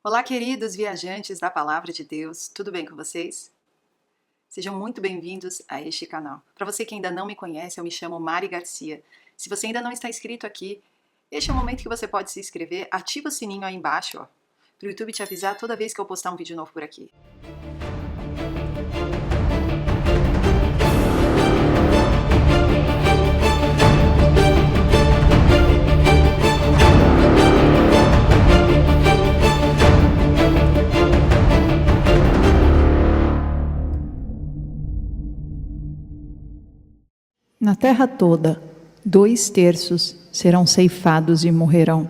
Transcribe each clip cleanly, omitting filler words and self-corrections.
Olá, queridos viajantes da Palavra de Deus, tudo bem com vocês? Sejam muito bem-vindos a este canal. Para você que ainda não me conhece, eu me chamo Mari Garcia. Se você ainda não está inscrito aqui, este é o momento que você pode se inscrever, ativa o sininho aí embaixo, para o YouTube te avisar toda vez que eu postar um vídeo novo por aqui. Na terra toda, 2/3 serão ceifados e morrerão.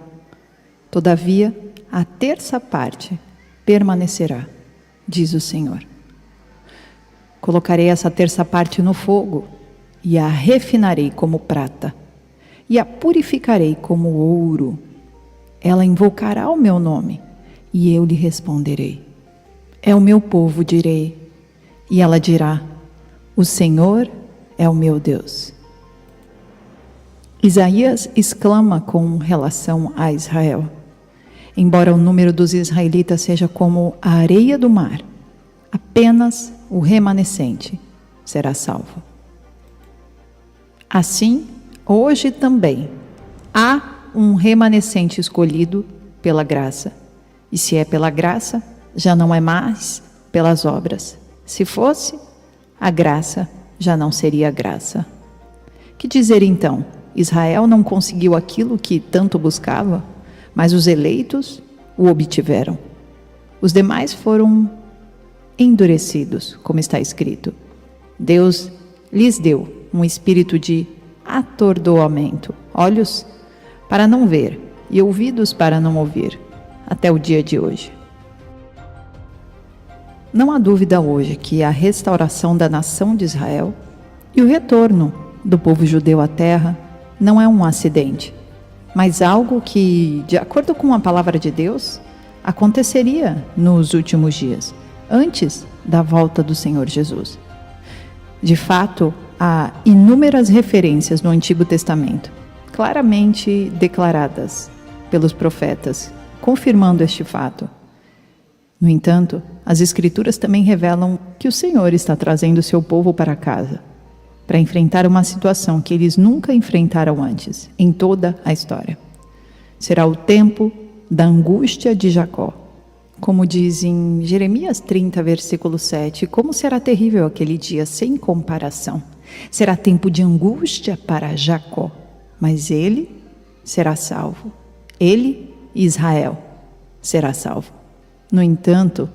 Todavia, a terça parte permanecerá, diz o Senhor. Colocarei essa terça parte no fogo, e a refinarei como prata, e a purificarei como ouro. Ela invocará o meu nome, e eu lhe responderei. É o meu povo, direi, e ela dirá: o Senhor é o meu Deus. Isaías exclama com relação a Israel: embora o número dos israelitas seja como a areia do mar, apenas o remanescente será salvo. Assim, hoje também há um remanescente escolhido pela graça. E se é pela graça, já não é mais pelas obras. Se fosse, a graça já não seria graça. Que dizer então? Israel não conseguiu aquilo que tanto buscava, mas os eleitos o obtiveram. Os demais foram endurecidos, como está escrito. Deus lhes deu um espírito de atordoamento, olhos para não ver e ouvidos para não ouvir, até o dia de hoje. Não há dúvida hoje que a restauração da nação de Israel e o retorno do povo judeu à terra não é um acidente, mas algo que, de acordo com a palavra de Deus, aconteceria nos últimos dias, antes da volta do Senhor Jesus. De fato, há inúmeras referências no Antigo Testamento, claramente declaradas pelos profetas, confirmando este fato. No entanto, as Escrituras também revelam que o Senhor está trazendo seu povo para casa, para enfrentar uma situação que eles nunca enfrentaram antes, em toda a história. Será o tempo da angústia de Jacó. Como diz em Jeremias 30, versículo 7, como será terrível aquele dia sem comparação. Será tempo de angústia para Jacó, mas ele será salvo. Ele, Israel, será salvo. No entanto,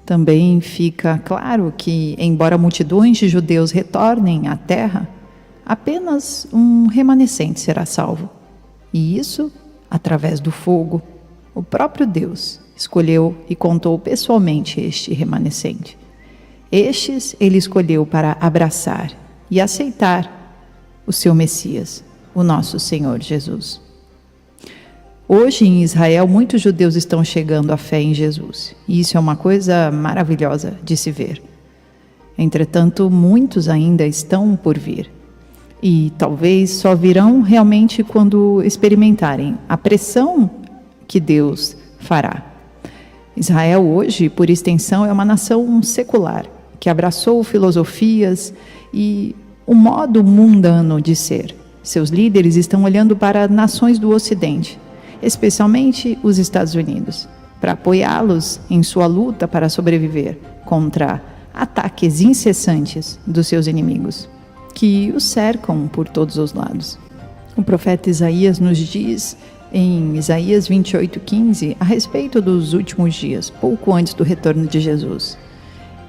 também fica claro que, embora multidões de judeus retornem à terra, apenas um remanescente será salvo. E isso através do fogo. O próprio Deus escolheu e contou pessoalmente este remanescente. Estes ele escolheu para abraçar e aceitar o seu Messias, o nosso Senhor Jesus. Hoje em Israel, muitos judeus estão chegando à fé em Jesus, e isso é uma coisa maravilhosa de se ver. Entretanto, muitos ainda estão por vir, e talvez só virão realmente quando experimentarem a pressão que Deus fará. Israel hoje, por extensão, é uma nação secular, que abraçou filosofias e o modo mundano de ser. Seus líderes estão olhando para nações do Ocidente, especialmente os Estados Unidos, para apoiá-los em sua luta para sobreviver contra ataques incessantes dos seus inimigos, que os cercam por todos os lados. O profeta Isaías nos diz, em Isaías 28:15, a respeito dos últimos dias, pouco antes do retorno de Jesus,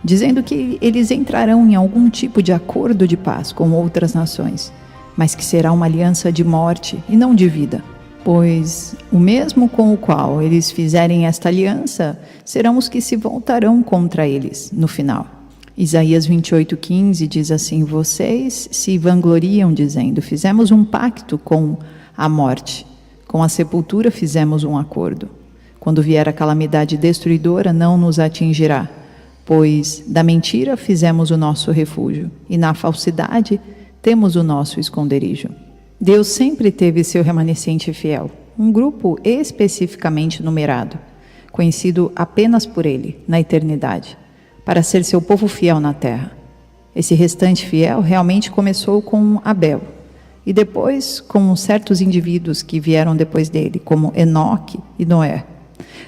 dizendo que eles entrarão em algum tipo de acordo de paz com outras nações, mas que será uma aliança de morte e não de vida. Pois o mesmo com o qual eles fizerem esta aliança serão os que se voltarão contra eles no final. Isaías 28:15 diz assim: vocês se vangloriam dizendo, fizemos um pacto com a morte, com a sepultura fizemos um acordo. Quando vier a calamidade destruidora não nos atingirá, pois da mentira fizemos o nosso refúgio, e na falsidade temos o nosso esconderijo. Deus sempre teve seu remanescente fiel, um grupo especificamente numerado, conhecido apenas por ele, na eternidade, para ser seu povo fiel na terra. Esse restante fiel realmente começou com Abel, e depois com certos indivíduos que vieram depois dele, como Enoque e Noé.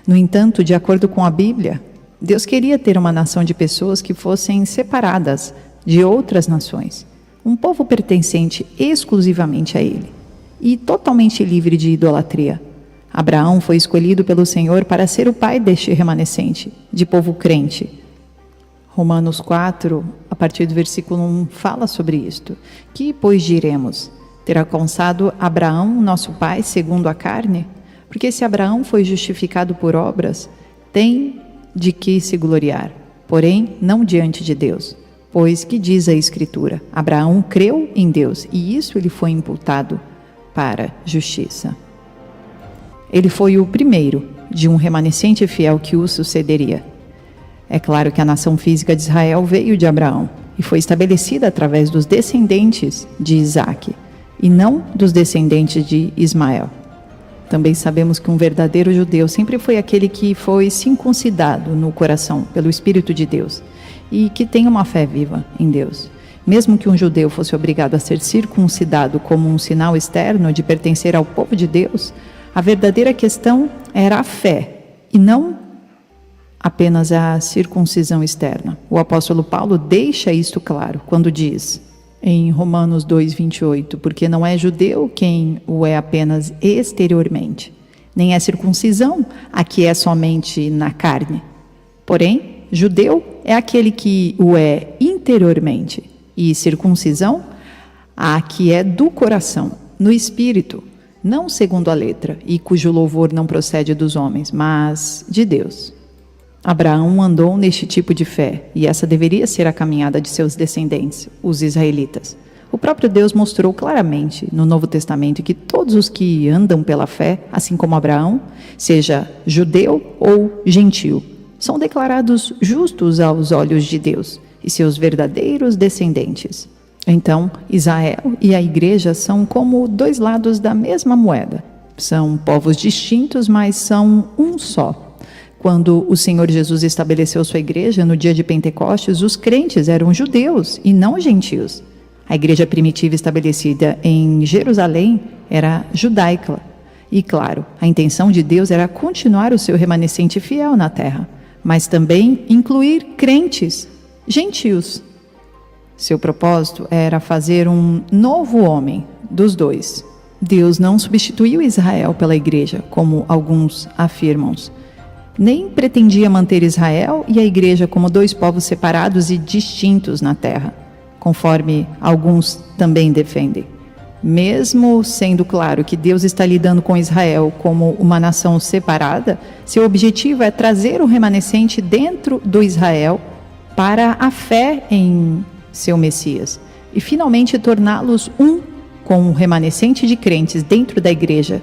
No entanto, de acordo com a Bíblia, Deus queria ter uma nação de pessoas que fossem separadas de outras nações, um povo pertencente exclusivamente a ele e totalmente livre de idolatria. Abraão foi escolhido pelo Senhor para ser o pai deste remanescente, de povo crente. Romanos 4, a partir do versículo 1, fala sobre isto. Que, pois, diremos? Ter alcançado Abraão, nosso pai, segundo a carne? Porque se Abraão foi justificado por obras, tem de que se gloriar, porém não diante de Deus. Pois que diz a Escritura? Abraão creu em Deus, e isso lhe foi imputado para justiça. Ele foi o primeiro de um remanescente fiel que o sucederia. É claro que a nação física de Israel veio de Abraão e foi estabelecida através dos descendentes de Isaque e não dos descendentes de Ismael. Também sabemos que um verdadeiro judeu sempre foi aquele que foi circuncidado no coração pelo Espírito de Deus e que tem uma fé viva em Deus. Mesmo que um judeu fosse obrigado a ser circuncidado como um sinal externo de pertencer ao povo de Deus, a verdadeira questão era a fé e não apenas a circuncisão externa. O apóstolo Paulo deixa isto claro quando diz em Romanos 2:28, porque não é judeu quem o é apenas exteriormente, nem é circuncisão a que é somente na carne. Porém, judeu é aquele que o é interiormente, e circuncisão a que é do coração, no espírito, não segundo a letra, e cujo louvor não procede dos homens, mas de Deus. Abraão andou neste tipo de fé, e essa deveria ser a caminhada de seus descendentes, os israelitas. O próprio Deus mostrou claramente no Novo Testamento que todos os que andam pela fé, assim como Abraão, seja judeu ou gentio, são declarados justos aos olhos de Deus e seus verdadeiros descendentes. Então, Israel e a igreja são como dois lados da mesma moeda. São povos distintos, mas são um só. Quando o Senhor Jesus estabeleceu sua igreja no dia de Pentecostes, os crentes eram judeus e não gentios. A igreja primitiva estabelecida em Jerusalém era judaica. E, claro, a intenção de Deus era continuar o seu remanescente fiel na terra, mas também incluir crentes gentios. Seu propósito era fazer um novo homem dos dois. Deus não substituiu Israel pela igreja, como alguns afirmam. Nem pretendia manter Israel e a igreja como dois povos separados e distintos na terra, conforme alguns também defendem. Mesmo sendo claro que Deus está lidando com Israel como uma nação separada, seu objetivo é trazer o remanescente dentro do Israel para a fé em seu Messias e finalmente torná-los um com o remanescente de crentes dentro da igreja.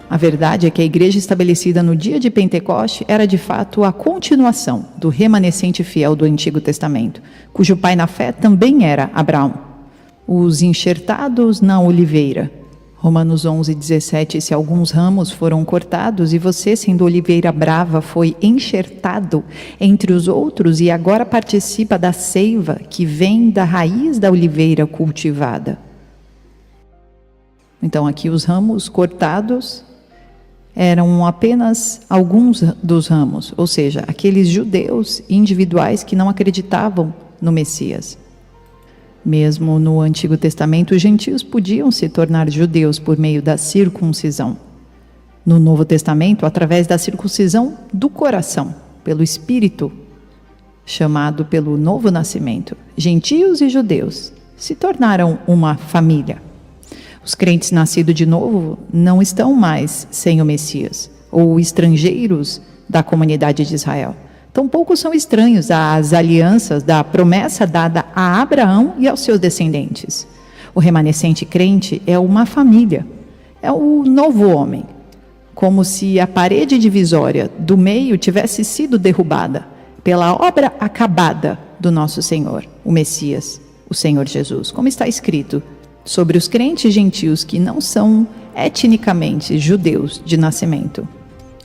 A verdade é que a igreja estabelecida no dia de Pentecoste era de fato a continuação do remanescente fiel do Antigo Testamento, cujo pai na fé também era Abraão. Os enxertados na oliveira. Romanos 11:17, se alguns ramos foram cortados e você, sendo oliveira brava, foi enxertado entre os outros e agora participa da seiva que vem da raiz da oliveira cultivada. Então aqui os ramos cortados eram apenas alguns dos ramos, ou seja, aqueles judeus individuais que não acreditavam no Messias. Mesmo no Antigo Testamento, os gentios podiam se tornar judeus por meio da circuncisão. No Novo Testamento, através da circuncisão do coração, pelo Espírito, chamado pelo novo nascimento, gentios e judeus se tornaram uma família. Os crentes nascidos de novo não estão mais sem o Messias, ou estrangeiros da comunidade de Israel. Tampouco são estranhos às alianças da promessa dada a Abraão e aos seus descendentes. O remanescente crente é uma família, é o novo homem, como se a parede divisória do meio tivesse sido derrubada pela obra acabada do nosso Senhor, o Messias, o Senhor Jesus, como está escrito sobre os crentes gentios que não são etnicamente judeus de nascimento.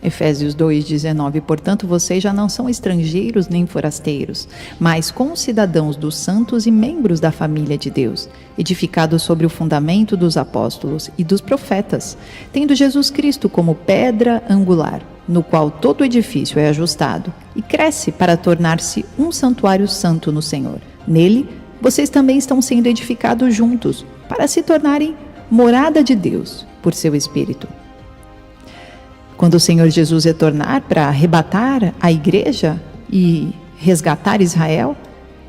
Efésios 2,19. Portanto, vocês já não são estrangeiros nem forasteiros, mas concidadãos dos santos e membros da família de Deus, edificados sobre o fundamento dos apóstolos e dos profetas, tendo Jesus Cristo como pedra angular, no qual todo o edifício é ajustado e cresce para tornar-se um santuário santo no Senhor. Nele, vocês também estão sendo edificados juntos, para se tornarem morada de Deus por seu Espírito. Quando o Senhor Jesus retornar para arrebatar a igreja e resgatar Israel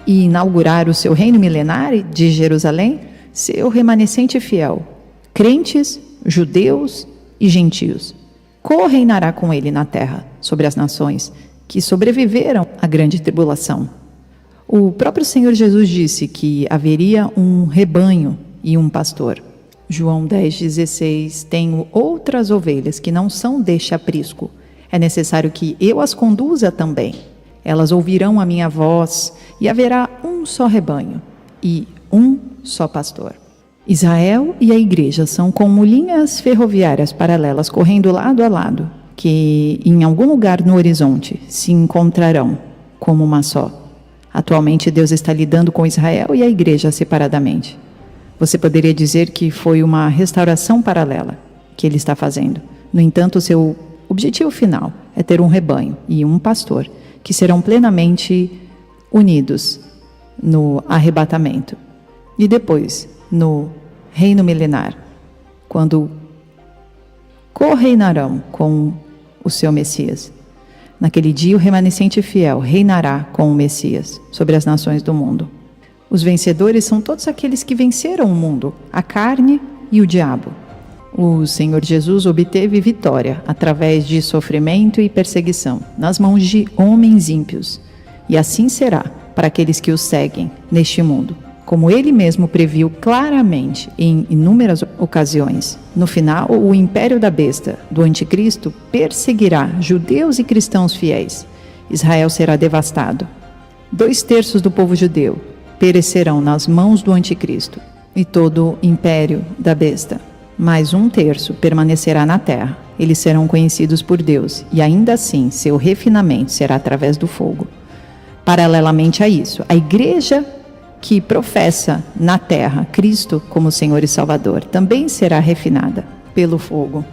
e inaugurar o seu reino milenar de Jerusalém, seu remanescente fiel, crentes, judeus e gentios, co-reinará com ele na terra, sobre as nações que sobreviveram à grande tribulação. O próprio Senhor Jesus disse que haveria um rebanho e um pastor. João 10,16, tenho outras ovelhas que não são deste aprisco. É necessário que eu as conduza também. Elas ouvirão a minha voz e haverá um só rebanho e um só pastor. Israel e a igreja são como linhas ferroviárias paralelas correndo lado a lado, que em algum lugar no horizonte se encontrarão como uma só. Atualmente Deus está lidando com Israel e a igreja separadamente. Você poderia dizer que foi uma restauração paralela que ele está fazendo. No entanto, seu objetivo final é ter um rebanho e um pastor que serão plenamente unidos no arrebatamento. E depois, no reino milenar, quando co-reinarão com o seu Messias. Naquele dia, o remanescente fiel reinará com o Messias sobre as nações do mundo. Os vencedores são todos aqueles que venceram o mundo, a carne e o diabo. O Senhor Jesus obteve vitória através de sofrimento e perseguição nas mãos de homens ímpios. E assim será para aqueles que o seguem neste mundo, como ele mesmo previu claramente em inúmeras ocasiões. No final, o império da besta, do anticristo, perseguirá judeus e cristãos fiéis. Israel será devastado. 2/3 do povo judeu perecerão nas mãos do anticristo e todo o império da besta. Mas 1/3 permanecerá na terra. Eles serão conhecidos por Deus e ainda assim seu refinamento será através do fogo. Paralelamente a isso, a igreja que professa na terra Cristo como Senhor e Salvador também será refinada pelo fogo.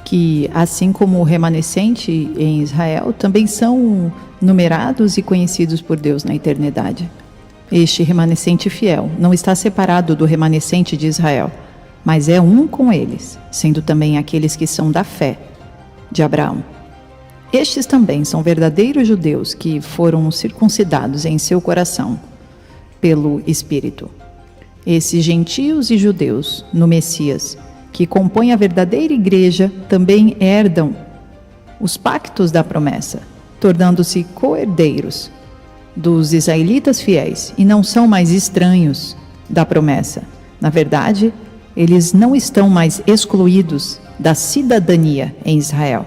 Que assim como o remanescente em Israel também são numerados e conhecidos por Deus na eternidade. Este remanescente fiel não está separado do remanescente de Israel, mas é um com eles, sendo também aqueles que são da fé de Abraão. Estes também são verdadeiros judeus que foram circuncidados em seu coração pelo Espírito. Esses gentios e judeus no Messias, que compõem a verdadeira igreja, também herdam os pactos da promessa, tornando-se co-herdeiros dos israelitas fiéis e não são mais estranhos da promessa. Na verdade, eles não estão mais excluídos da cidadania em Israel.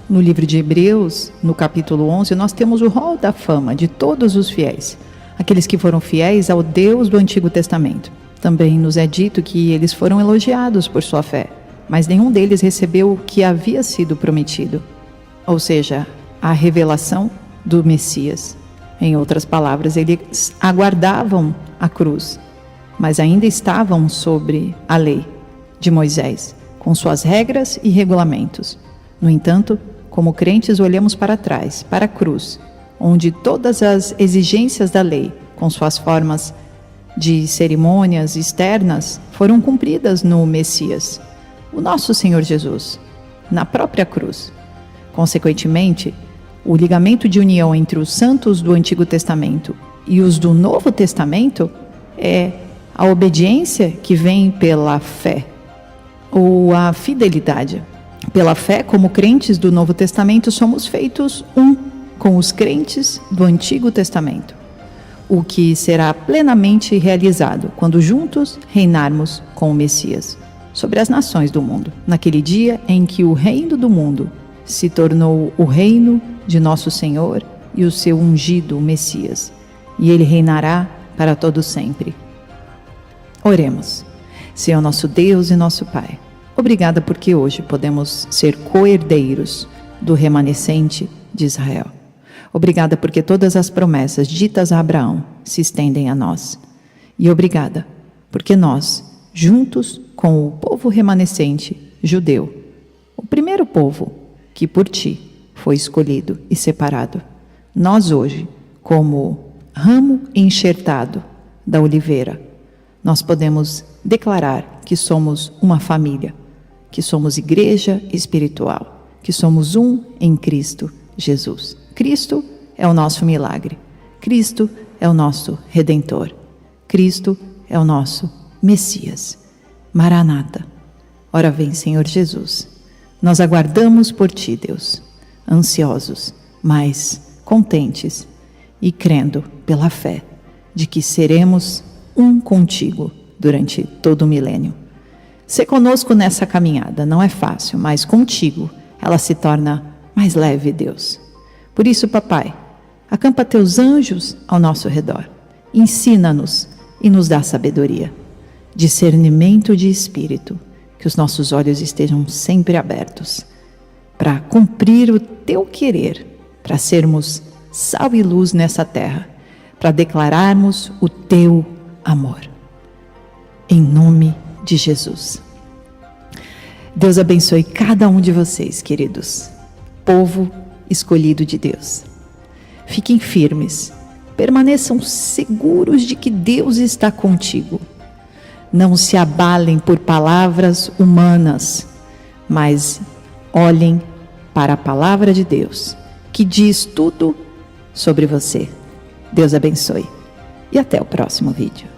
No livro de Hebreus, no capítulo 11, nós temos o rol da fama de todos os fiéis, aqueles que foram fiéis ao Deus do Antigo Testamento. Também nos é dito que eles foram elogiados por sua fé, mas nenhum deles recebeu o que havia sido prometido, ou seja, a revelação do Messias. Em outras palavras, eles aguardavam a cruz, mas ainda estavam sobre a lei de Moisés, com suas regras e regulamentos. No entanto, como crentes, olhamos para trás, para a cruz, onde todas as exigências da lei, com suas formas de cerimônias externas, foram cumpridas no Messias, o nosso Senhor Jesus, na própria cruz. Consequentemente, o ligamento de união entre os santos do Antigo Testamento e os do Novo Testamento é a obediência que vem pela fé, ou a fidelidade. Pela fé, como crentes do Novo Testamento, somos feitos um com os crentes do Antigo Testamento, o que será plenamente realizado quando juntos reinarmos com o Messias sobre as nações do mundo, naquele dia em que o reino do mundo se tornou o reino de nosso Senhor e o seu ungido, o Messias, e ele reinará para todo sempre. Oremos. Senhor nosso Deus e nosso Pai, Obrigada porque hoje podemos ser co-herdeiros do remanescente de Israel. Obrigada porque todas as promessas ditas a Abraão se estendem a nós. E obrigada porque nós, juntos com o povo remanescente judeu, o primeiro povo que por ti foi escolhido e separado, nós hoje, como ramo enxertado da oliveira, nós podemos declarar que somos uma família, que somos igreja espiritual, que somos um em Cristo Jesus. Cristo é o nosso milagre, Cristo é o nosso Redentor, Cristo é o nosso Messias. Maranata, ora vem, Senhor Jesus. Nós aguardamos por ti, Deus, ansiosos, mas contentes e crendo pela fé de que seremos um contigo durante todo o milênio. Ser conosco nessa caminhada não é fácil, mas contigo ela se torna mais leve, Deus. Por isso, papai, acampa teus anjos ao nosso redor. Ensina-nos e nos dá sabedoria, discernimento de espírito, que os nossos olhos estejam sempre abertos para cumprir o teu querer, para sermos sal e luz nessa terra, para declararmos o teu amor. Em nome de Jesus. Deus abençoe cada um de vocês, queridos, povo escolhido de Deus. Fiquem firmes, permaneçam seguros de que Deus está contigo. Não se abalem por palavras humanas, mas olhem para a palavra de Deus, que diz tudo sobre você. Deus abençoe e até o próximo vídeo.